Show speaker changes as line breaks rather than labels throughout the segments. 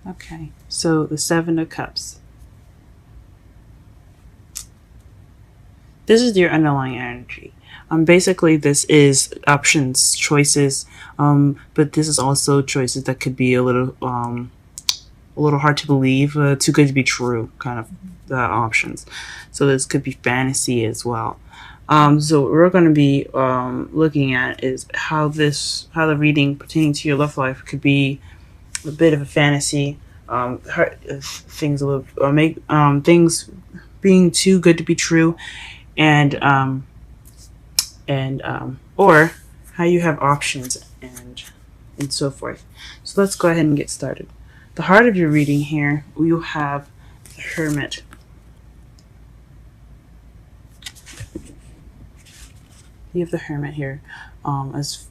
Okay, so the Seven of Cups. This is your underlying energy. Basically, this is options, choices, but this is also choices that could be a little hard to believe, too good to be true, kind of options. So this could be fantasy as well. So what we're going to be looking at is how the reading pertaining to your love life could be a bit of a fantasy. Things a little, or make things being too good to be true, and or how you have options and so forth. So let's go ahead and get started. The heart of your reading here, you have the Hermit. You have the Hermit here, as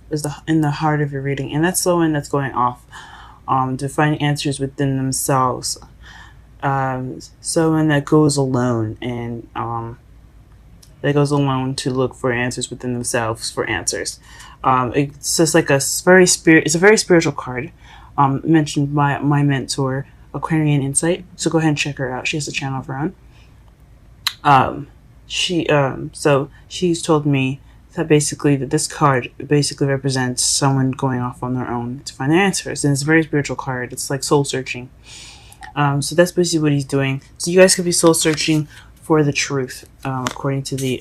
in the heart of your reading, and that's the one that's going off to find answers within themselves. Someone that goes alone and to look for answers within themselves for answers. It's just like it's a very spiritual card. Mentioned by my mentor, Aquarian Insight. So go ahead and check her out. She has a channel of her own. So she's told me that basically that this card basically represents someone going off on their own to find answers, and it's a very spiritual card. It's like soul searching. So that's basically what he's doing. So you guys could be soul searching for the truth, according to the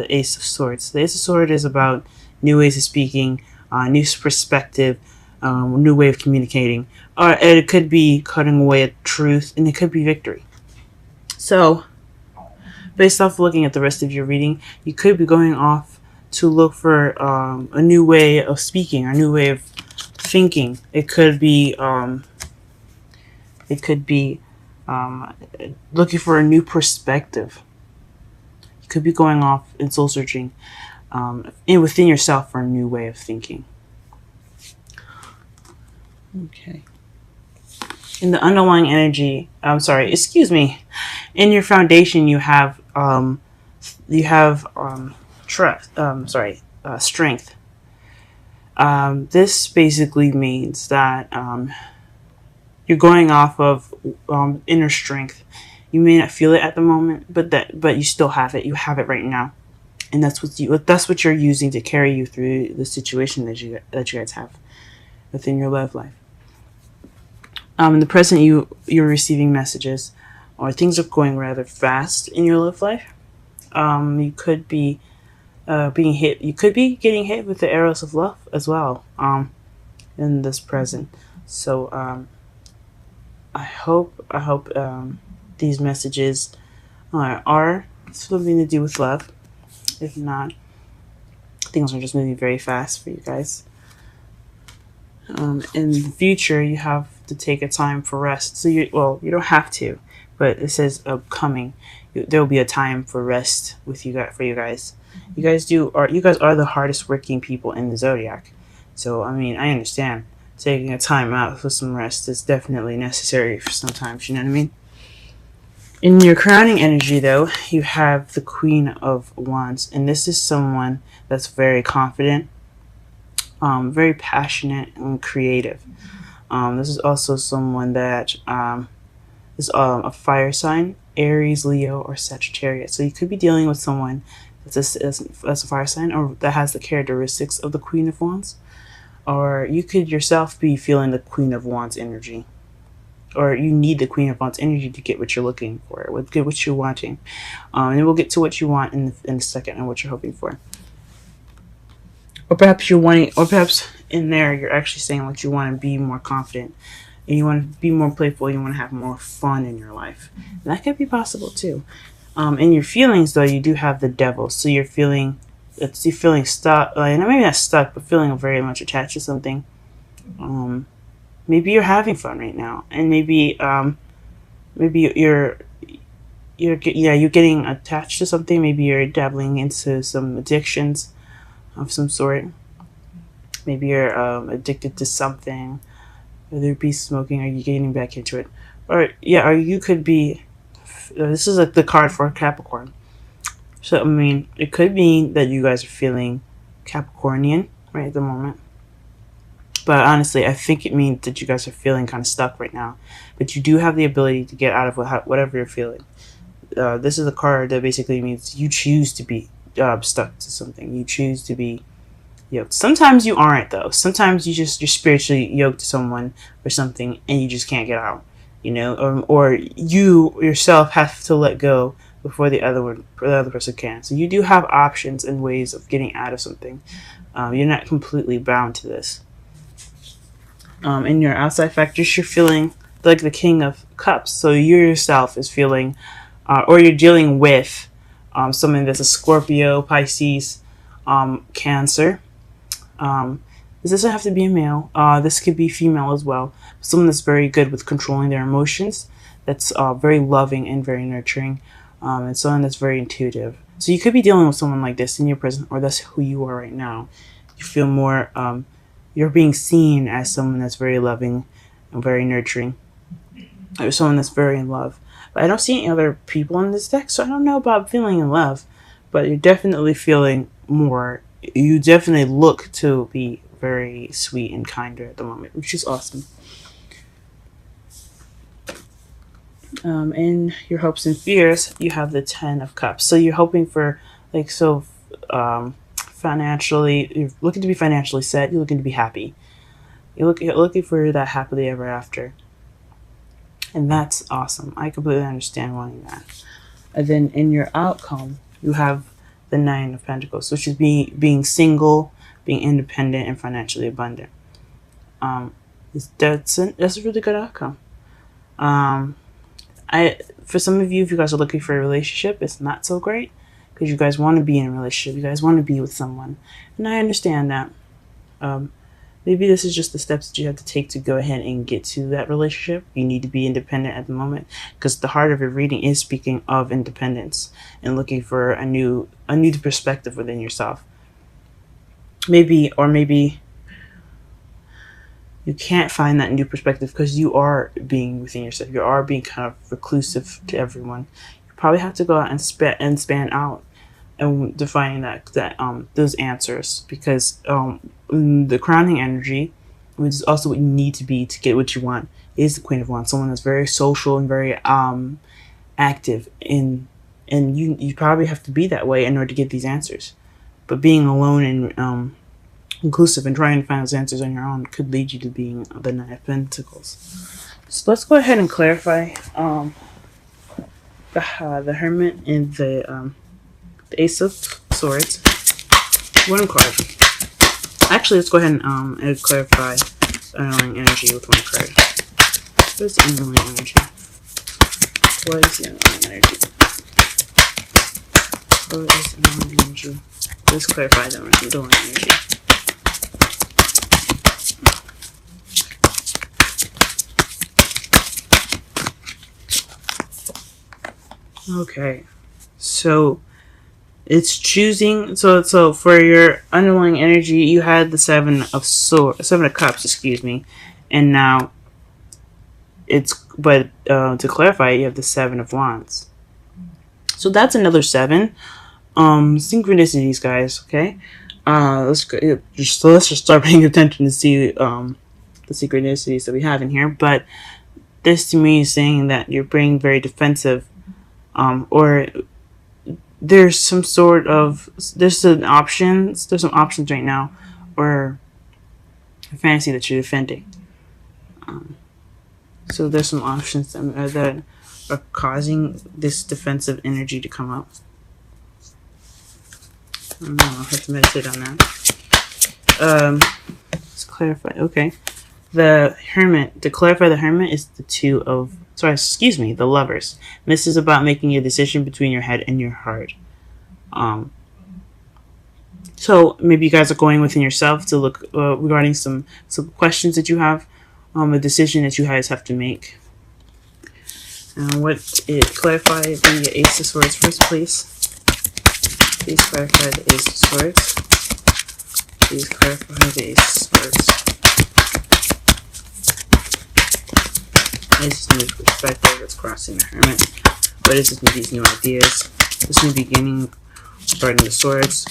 Ace of Swords. The Ace of Swords is about new ways of speaking, new perspective, new way of communicating. And it could be cutting away at truth, and it could be victory. So, based off looking at the rest of your reading, you could be going off to look for a new way of speaking, a new way of thinking. It could be looking for a new perspective. You could be going off and soul searching within yourself for a new way of thinking. Okay. In the underlying energy, in your foundation, you have strength. This basically means that you're going off of inner strength. You may not feel it at the moment, but you still have it. You have it right now, and that's what you're using to carry you through the situation that you guys have within your love life. In the present, you're receiving messages, or things are going rather fast in your love life. You could be being hit. You could be getting hit with the arrows of love as well. In this present, so I hope these messages are something to do with love. If not, things are just moving very fast for you guys. In the future, you have to take a time for rest. So you don't have to, but it says upcoming. There will be a time for rest with you guys. For you guys, you guys are the hardest working people in the zodiac. So I mean, I understand taking a time out for some rest is definitely necessary for sometimes. You know what I mean? In your crowning energy, though, you have the Queen of Wands, and this is someone that's very confident, very passionate and creative. This is also someone that is a fire sign, Aries, Leo, or Sagittarius. So you could be dealing with someone that's a fire sign, or that has the characteristics of the Queen of Wands. Or you could yourself be feeling the Queen of Wands energy. Or you need the Queen of Wands energy to get what you're looking for, get what you're wanting. And we'll get to what you want in a second and what you're hoping for. Or perhaps in there you're actually saying what you want to be more confident, and you want to be more playful, you want to have more fun in your life. And that could be possible too. In your feelings, though, you do have the Devil. So you're feeling stuck, maybe not stuck, but feeling very much attached to something. Maybe you're having fun right now, and maybe you're getting attached to something. Maybe you're dabbling into some addictions of some sort. Maybe you're addicted to something, whether it be smoking, or you getting back into it, or you could be. This is like the card for Capricorn. So I mean, it could mean that you guys are feeling Capricornian right at the moment. But honestly, I think it means that you guys are feeling kind of stuck right now. But you do have the ability to get out of whatever you're feeling. This is a card that basically means you choose to be stuck to something. You choose to be yoked. Sometimes you aren't, though. Sometimes you're spiritually yoked to someone or something, and you just can't get out. You know, or you yourself have to let go before the other person can. So you do have options and ways of getting out of something. You're not completely bound to this. In your outside factors, you're feeling like the King of Cups. So you yourself is feeling, or you're dealing with someone that's a Scorpio, Pisces, Cancer. This doesn't have to be a male. This could be female as well. Someone that's very good with controlling their emotions. That's very loving and very nurturing. And someone that's very intuitive. So you could be dealing with someone like this in your present, or that's who you are right now. You feel more, you're being seen as someone that's very loving and very nurturing. Or someone that's very in love. But I don't see any other people in this deck, so I don't know about feeling in love. But you're definitely feeling more. You definitely look to be very sweet and kinder at the moment, which is awesome. In your hopes and fears, you have the 10 of Cups. So you're hoping for, like, financially, you're looking to be financially set. You're looking to be happy. You're looking for that happily ever after. And that's awesome. I completely understand wanting that. And then in your outcome, you have the 9 of Pentacles, which is being single, being independent, and financially abundant. That's a really good outcome. For some of you, if you guys are looking for a relationship, it's not so great because you guys want to be in a relationship. You guys want to be with someone, and I understand that. Maybe this is just the steps that you have to take to go ahead and get to that relationship. You need to be independent at the moment because the heart of your reading is speaking of independence and looking for a new perspective within yourself. Maybe you can't find that new perspective because you are being within yourself. You are being kind of reclusive to everyone. You probably have to go out and span out and defining those answers, because the crowning energy, which is also what you need to be to get what you want, is the Queen of Wands. Someone that's very social and very active, and you probably have to be that way in order to get these answers. But being alone and inclusive and trying to find those answers on your own could lead you to being the 9 of Pentacles. So let's go ahead and clarify the Hermit and the Ace of Swords. One card. Actually, let's go ahead and clarify the underlying energy with one card. What is the underlying energy? What is the underlying energy? What is the underlying energy? Let's clarify the underlying energy. Okay, so it's choosing. So for your underlying energy, you had the 7 of Cups, excuse me, and now to clarify, you have the 7 of Wands. So that's another 7. Synchronicities, guys. Okay, let's just start paying attention to see the synchronicities that we have in here. But this to me is saying that you're being very defensive. Or there's some options right now, or a fantasy that you're defending. So there's some options that are causing this defensive energy to come up. I don't know, I'll have to meditate on that. Let's clarify. Okay. The Hermit, to clarify, the Hermit is the Lovers. And this is about making a decision between your head and your heart. So maybe you guys are going within yourself to look regarding some questions that you have, a decision that you guys have to make. Clarify the Ace of Swords first, please. Please clarify the Ace of Swords. Please clarify the Ace of Swords. This is new perspective that's crossing the Hermit. What is these new ideas? This new beginning regarding the swords.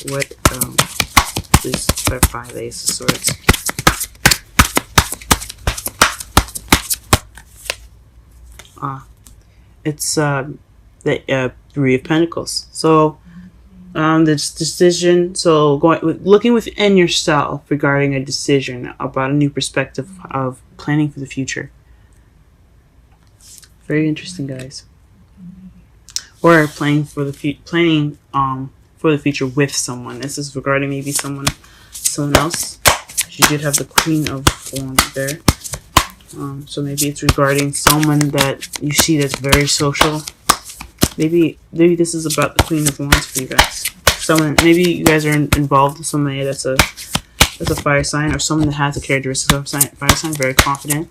Please clarify the Ace of Swords. It's the Three of Pentacles. So this decision. So looking within yourself regarding a decision about a new perspective of planning for the future. Very interesting, guys. Or planning for the future with someone. This is regarding maybe someone else. She did have the Queen of Wands there. So maybe it's regarding someone that you see that's very social. Maybe this is about the Queen of Wands for you guys. Maybe you guys are involved with somebody that's a fire sign, or someone that has the characteristics of a fire sign, very confident.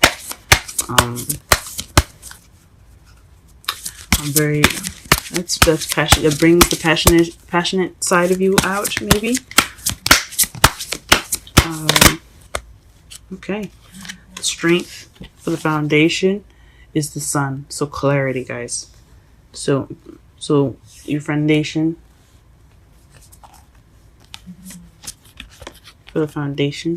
I'm very that's passionate. That brings the passionate side of you out, maybe. Okay. Strength for the foundation is the Sun. So clarity, guys. So your foundation for the foundation.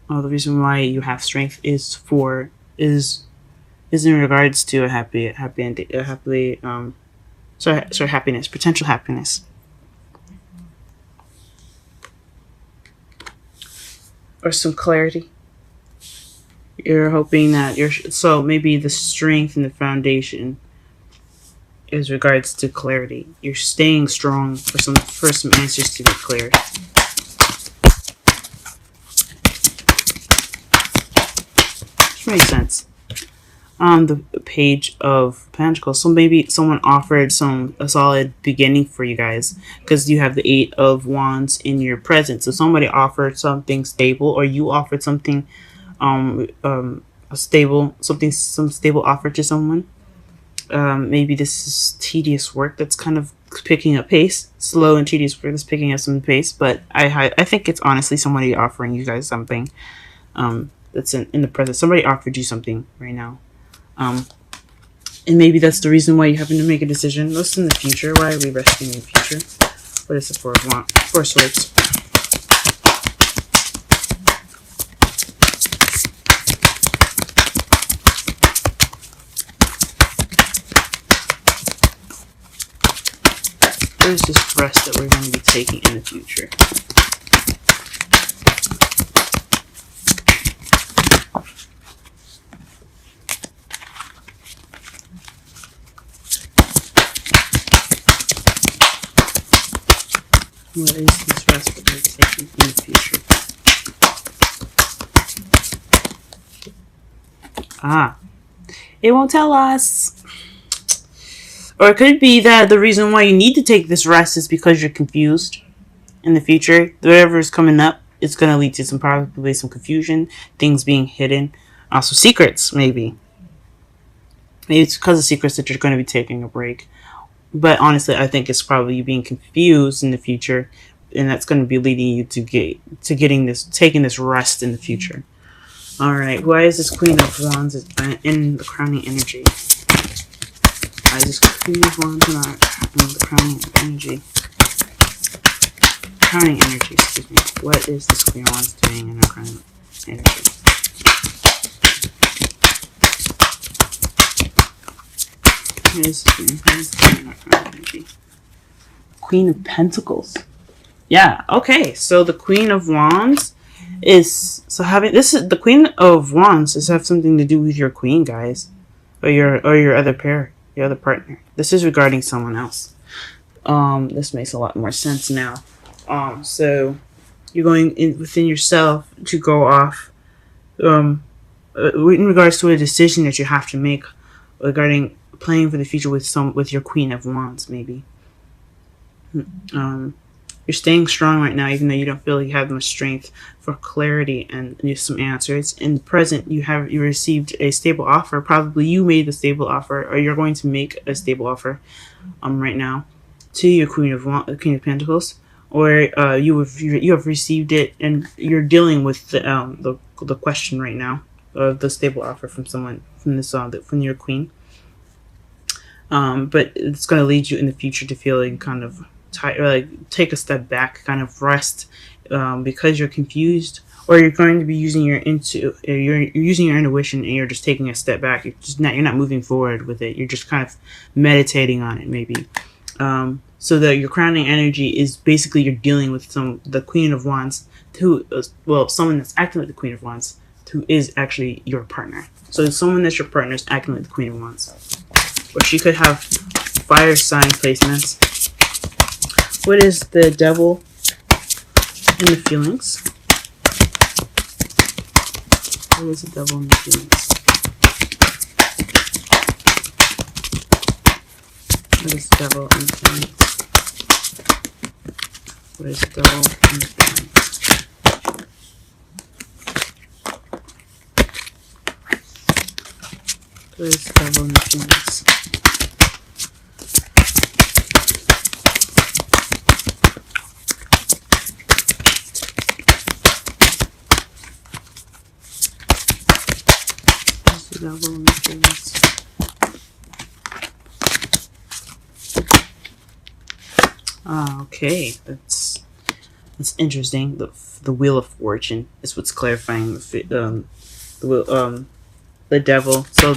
The reason why you have strength is in regards to a happiness, potential happiness. Or some clarity. You're hoping that so maybe the strength in the foundation is regards to clarity. You're staying strong for some answers to be clear. Which makes sense. The Page of Pentacles. So maybe someone offered a solid beginning for you guys, because you have the Eight of Wands in your present. So somebody offered something stable, or you offered something, some stable offer to someone. Maybe this is tedious work that's kind of picking up pace, slow and tedious work that's picking up some pace. But I think it's honestly somebody offering you guys something, that's in the present. Somebody offered you something right now. And maybe that's the reason why you happen to make a decision. What's in the future? Why are we resting in the future? What is the Four of Swords? What is this rest that we're going to be taking in the future? What is this rest that we're taking in the future? It won't tell us. Or it could be that the reason why you need to take this rest is because you're confused in the future. Whatever is coming up, it's going to lead to probably some confusion, things being hidden. Also secrets, maybe. Maybe it's because of secrets that you're going to be taking a break. But honestly, I think it's probably you being confused in the future, and that's going to be leading you to taking this rest in the future. All right, why is this Queen of Wands in the crowning energy? Why is this Queen of Wands in the crowning energy? Crowning energy, excuse me. What is this Queen of Wands doing in the crowning energy? Queen of Pentacles. Yeah, okay. So the Queen of Wands is the Queen of Wands does have something to do with your queen, guys. Or your other pair, your other partner. This is regarding someone else. This makes a lot more sense now. So you're going within yourself to go off in regards to a decision that you have to make regarding planning for the future with your Queen of Wands, maybe. You're staying strong right now, even though you don't feel like you have much strength, for clarity and some answers. In the present, you received a stable offer. Probably you made the stable offer, or you're going to make a stable offer right now to your Queen of Pentacles, or you have received it and you're dealing with the question right now of the stable offer from someone from your queen. But it's going to lead you in the future to feeling kind of tired, or like take a step back, kind of rest, because you're confused, or you're going to be using you're using your intuition, and you're just taking a step back. You're not moving forward with it. You're just kind of meditating on it, maybe. So that your crowning energy is basically you're dealing with the Queen of Wands, someone that's acting like the Queen of Wands, who is actually your partner. So someone that's your partner is acting like the Queen of Wands, or she could have fire sign placements. What is the Devil in the feelings? What is the Devil in the feelings? What is the Devil in the feelings? What is the Devil in the feelings? What is the Devil in the feelings? Devil in the feelings. Okay, that's interesting. The Wheel of Fortune is what's clarifying the Devil. So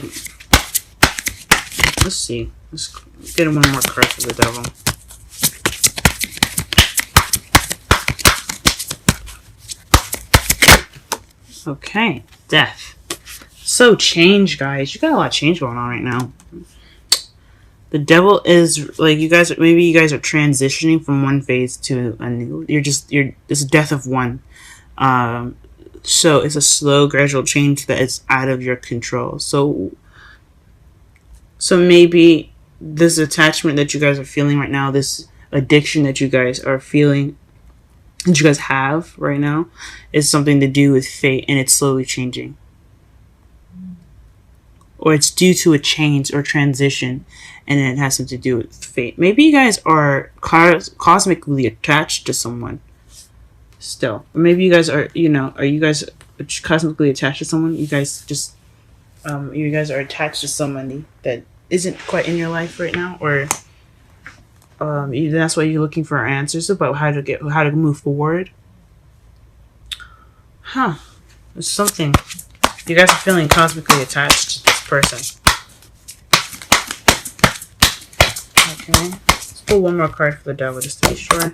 let's see. Let's get one more card for the Devil. Okay, Death. So change, guys. You got a lot of change going on right now. The Devil is like you guys are transitioning from one phase to a new. It's a death of one. So it's a slow, gradual change that is out of your control. So maybe this attachment that you guys are feeling right now, this addiction that you guys are feeling, that you guys have right now, is something to do with fate, and it's slowly changing. Or it's due to a change or transition, and it has something to do with fate. Maybe you guys are cosmically attached to someone still. Or maybe you guys are you guys cosmically attached to someone? You guys just, you guys are attached to somebody that isn't quite in your life right now? Or that's why you're looking for answers about how to move forward? Huh. There's something. You guys are feeling cosmically attached to this person. Okay. Let's pull one more card for the Devil just to be sure.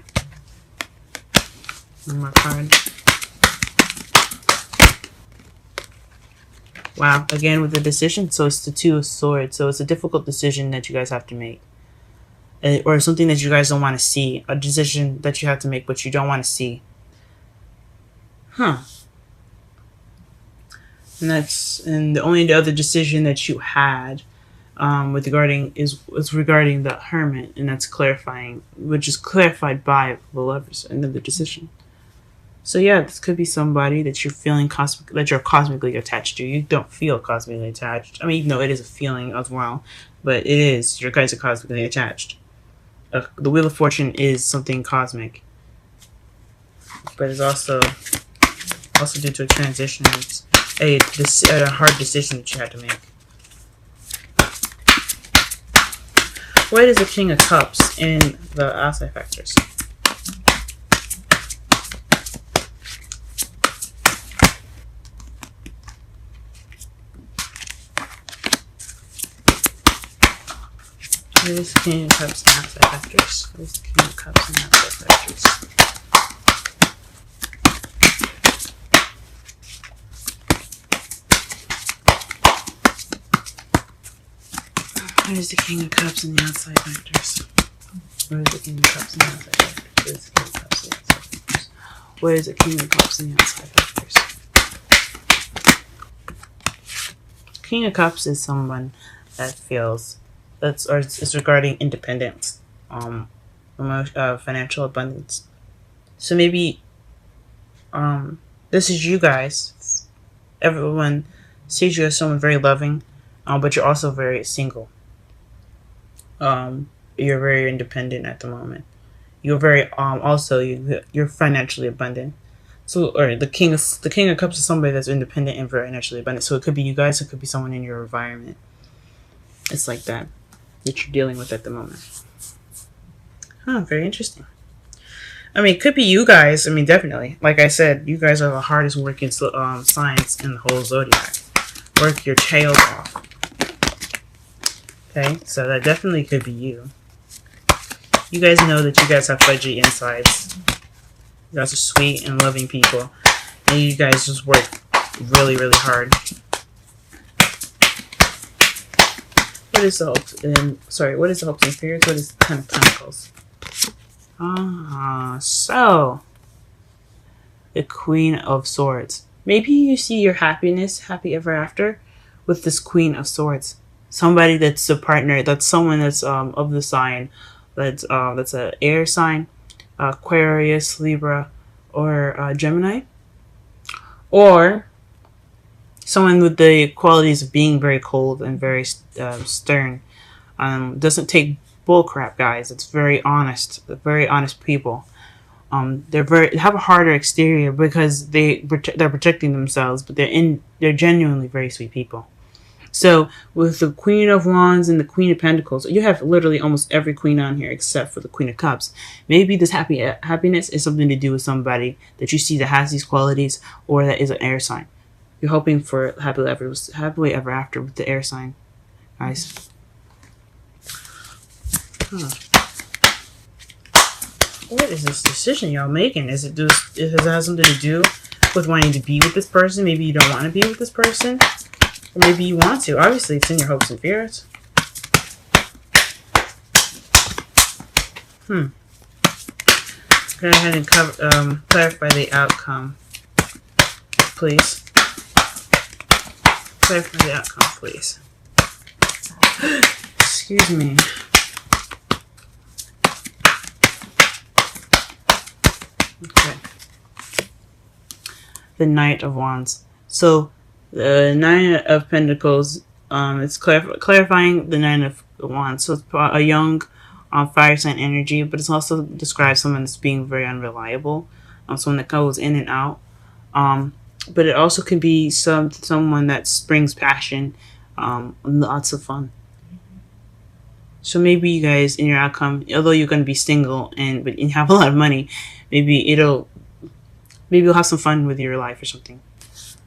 One more card. Wow. Again with the decision. So it's the Two of Swords. So it's a difficult decision that you guys have to make. Or something that you guys don't want to see. A decision that you have to make but you don't want to see. Huh. And the only other decision that you had regarding the Hermit, and that's clarifying, which is clarified by the Lovers, another decision. So yeah, this could be somebody that you're feeling that you're cosmically attached to. You don't feel cosmically attached. I mean, even though it is a feeling as well, but it is. You guys are cosmically attached. The Wheel of Fortune is something cosmic, but it's also due to a transition. It's a hard decision that you had to make. What is the King of Cups in the outside factors? What is the King of Cups in outside factors? What is the King of Cups in outside factors? What is the King of Cups in the outside factors? What is the King of Cups in the outside factors? What is the King of Cups in the outside factors? King of Cups is someone that feels it's regarding independence, financial abundance. So maybe this is you guys. Everyone sees you as someone very loving, but you're also very single. You're very independent at the moment. You're very you're financially abundant. So, or the King of Cups is somebody that's independent and very financially abundant. So it could be you guys. It could be someone in your environment. It's like that you're dealing with at the moment. Huh, very interesting. I mean, it could be you guys. I mean, definitely. Like I said, you guys are the hardest working signs in the whole zodiac. Work your tails off. Okay, so that definitely could be you. You guys know that you guys have fudgy insides. You guys are sweet and loving people. And you guys just work really, really hard. What is the what is the hopes and fears? What is the 10 of Pentacles? So the Queen of Swords. Maybe you see your happiness, happy ever after, with this Queen of Swords. Somebody that's a partner, that's someone that's of the sign, that's an air sign, Aquarius, Libra, or Gemini, or someone with the qualities of being very cold and very stern. Doesn't take bullcrap, guys. It's very honest. They're very honest people. They have a harder exterior because they're protecting themselves, but they're genuinely very sweet people. So with the Queen of Wands and the Queen of Pentacles, you have literally almost every queen on here except for the Queen of Cups. Maybe this happiness is something to do with somebody that you see that has these qualities, or that is an air sign. You're hoping for happily ever after with the air sign, guys. What is this decision y'all making? Does it have something to do with wanting to be with this person? Maybe you don't want to be with this person, or maybe you want to. Obviously, it's in your hopes and fears. Go ahead and clarify the outcome, please. Clarify the outcome, please. Excuse me. Okay. The Knight of Wands. So the Nine of Pentacles, it's clarifying the Nine of Wands. So it's a young fire sign energy, but it's also describes someone that's being very unreliable, someone that goes in and out. But it also can be someone that brings passion, lots of fun. So maybe you guys, in your outcome, although you're going to be single but you have a lot of money, maybe you'll have some fun with your life or something.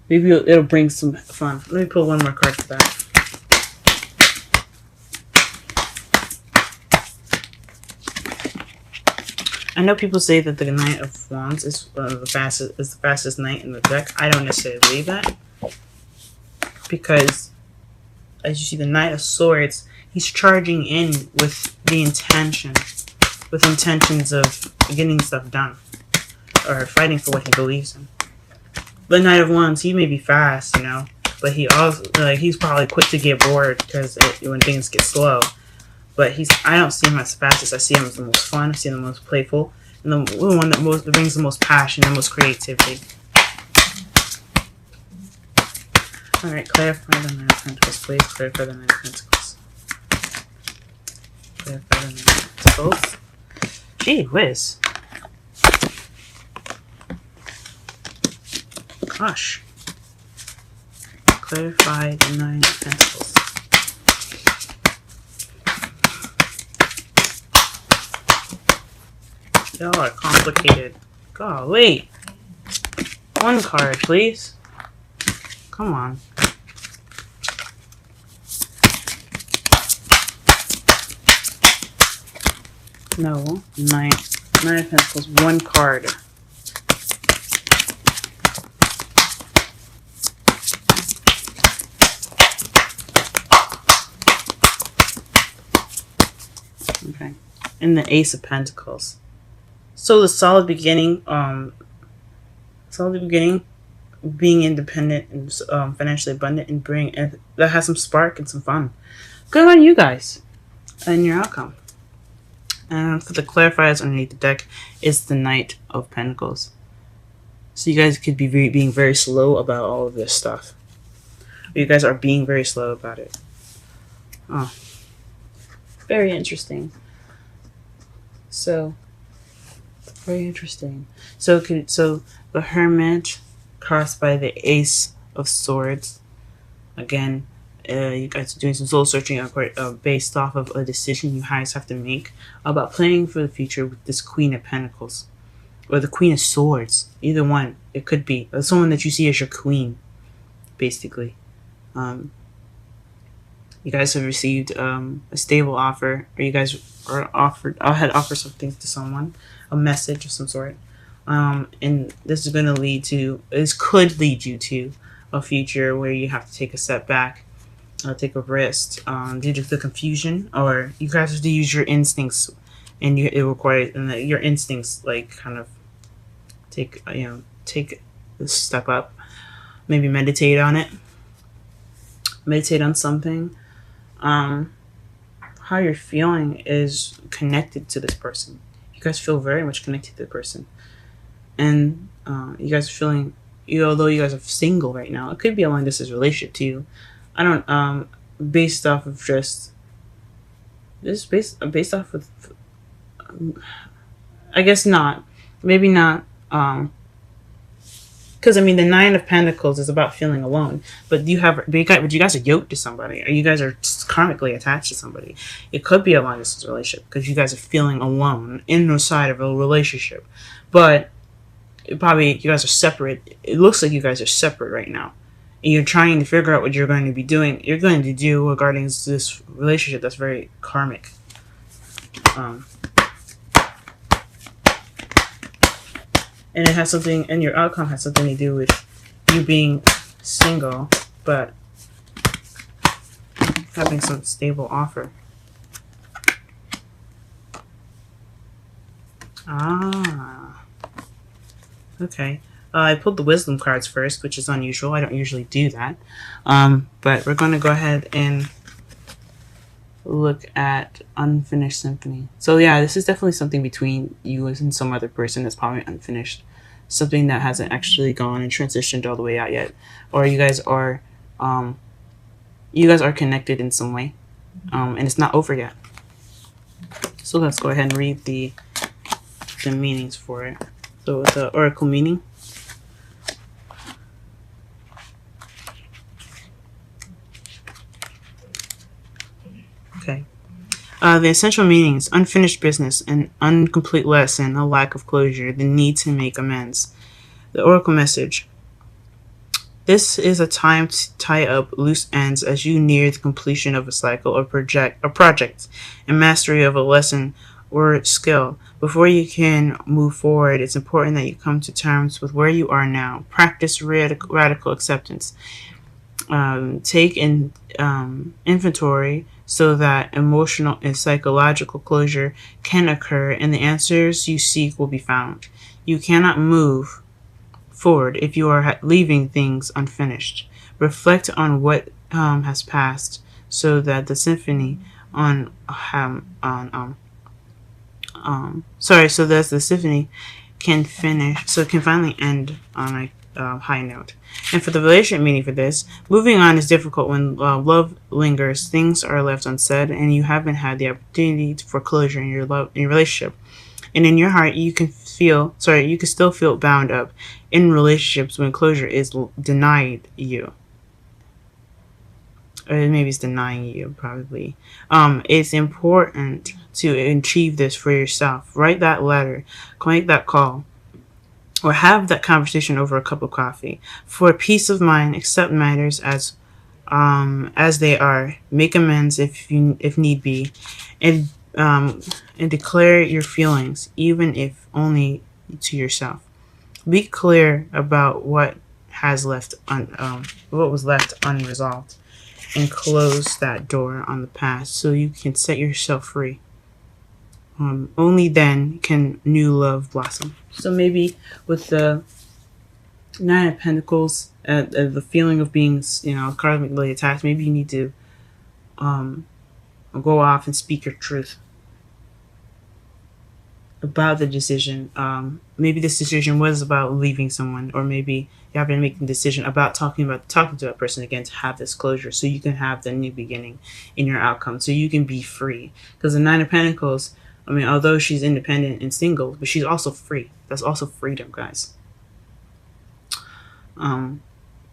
Maybe it'll bring some fun. Let me pull one more card for that. I know people say that the Knight of Wands is the fastest knight in the deck. I don't necessarily believe that, because as you see, the Knight of Swords, he's charging in with intentions of getting stuff done or fighting for what he believes in. The Knight of Wands, he may be fast, but he also he's probably quick to get bored when things get slow. But I don't see him as fastest. I see him as the most fun. I see him the most playful, and the one that brings the most passion and most creativity. All right, clarify the Nine of Pentacles, please. Clarify the Nine of Pentacles. Clarify the Nine of Pentacles. Gee whiz. Gosh. Clarify the Nine of Pentacles. Y'all are complicated. Golly. One card, please. Come on. No. Nine of Pentacles. One card. Okay. And the Ace of Pentacles. So the solid beginning, being independent and financially abundant, and that has some spark and some fun. Good on you guys and your outcome. And for the clarifiers underneath the deck is the Knight of Pentacles. So you guys could be being very slow about all of this stuff. You guys are being very slow about it. Oh, very interesting. So. Very interesting. So the Hermit crossed by the Ace of Swords. Again, you guys are doing some soul searching based off of a decision you guys have to make about planning for the future with this Queen of Pentacles. or the Queen of Swords. Either one. It could be someone that you see as your queen, basically. You guys have received a stable offer, or you guys are offered, had offered something to someone, a message of some sort. And this is going to lead to, this could lead you to a future where you have to take a step back, take a rest, due to the confusion, or you guys have to use your instincts, and it requires, and your instincts, like, kind of take this step up, maybe meditate on it, meditate on something. How you're feeling is connected to this person. You guys feel very much connected to the person, and you guys are feeling, although you guys are single right now, it could be a long distance relationship too. I don't, based off of just this, based off of, I guess not, maybe not, because I mean, the Nine of Pentacles is about feeling alone, but you guys are yoked to somebody, or you guys are karmically attached to somebody. It could be a long distance relationship because you guys are feeling alone in the side of a relationship, but you guys are separate. It looks like you guys are separate right now, and you're trying to figure out what you're going to be doing. You're going to do regarding this relationship that's very karmic. And it has something, and your outcome has something to do with you being single, but having some stable offer. Okay. I pulled the wisdom cards first, which is unusual. I don't usually do that. But we're going to go ahead and look at unfinished symphony. So yeah, this is definitely something between you and some other person that's probably unfinished. Something that hasn't actually gone and transitioned all the way out yet. Or you guys are connected in some way. And it's not over yet. So let's go ahead and read the meanings for it. So the oracle meaning. Okay. The essential meanings: unfinished business, an incomplete lesson, a lack of closure, the need to make amends. The oracle message: this is a time to tie up loose ends as you near the completion of a cycle or project, and mastery of a lesson or skill. Before you can move forward, it's important that you come to terms with where you are now. Practice radical acceptance. Take in inventory so that emotional and psychological closure can occur and the answers you seek will be found. You cannot move forward if you are leaving things unfinished. Reflect on what has passed so that the symphony so that the symphony can finish, so it can finally end on a high note. And for the relationship meaning for this, moving on is difficult when love lingers, things are left unsaid, and you haven't had the opportunity for closure in your relationship. And in your heart, you can still feel bound up in relationships when closure is denied you. Or maybe it's denying you, probably. It's important to achieve this for yourself. Write that letter, make that call, or have that conversation over a cup of coffee. For peace of mind, accept matters as they are. Make amends if need be, and declare your feelings, even if only to yourself. Be clear about what was left unresolved, and close that door on the past so you can set yourself free. Only then can new love blossom. So maybe with the Nine of Pentacles, the feeling of being, karmically attached, maybe you need to go off and speak your truth about the decision. Maybe this decision was about leaving someone, or maybe you have been making a decision about talking to that person again to have this closure, so you can have the new beginning in your outcome, so you can be free. Because the Nine of Pentacles, I mean, although she's independent and single, but she's also free. That's also freedom, guys.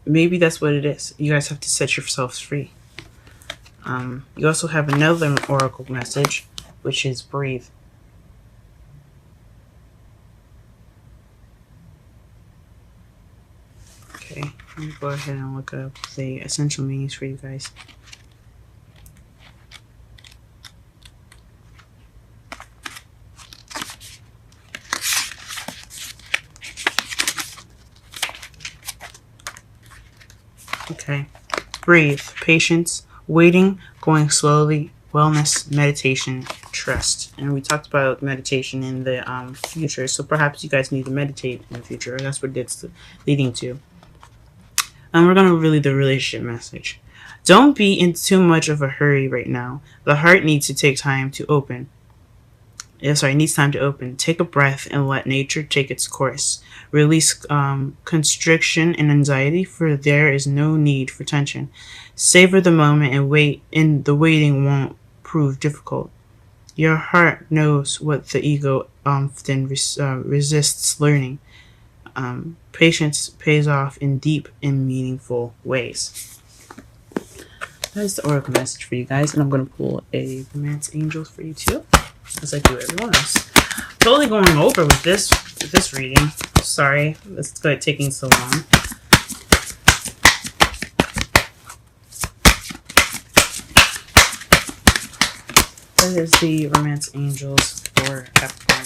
Maybe that's what it is. You guys have to set yourselves free. You also have another oracle message, which is breathe. go ahead and look up the essential meanings for you guys. Okay. Breathe. Patience. Waiting. Going slowly. Wellness. Meditation. Trust. And we talked about meditation in the future, so perhaps you guys need to meditate in the future. That's what it's leading to. And we're going to read the relationship message. Don't be in too much of a hurry right now. The heart needs to take time to open. Needs time to open. Take a breath and let nature take its course. Release constriction and anxiety, for there is no need for tension. Savor the moment and wait, and the waiting won't prove difficult. Your heart knows what the ego often resists learning. Patience pays off in deep and meaningful ways. That's the oracle message for you guys, and I'm going to pull a romance angel for you too, as I do everyone else. Totally going over with this reading. Sorry, this is taking so long. That is the romance angels for Capricorn.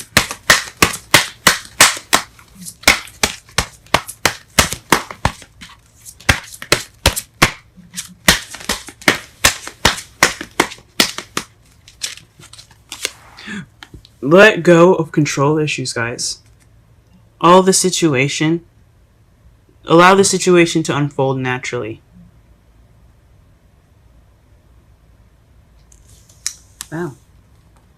Let go of control issues, guys. Allow the situation to unfold naturally. Wow.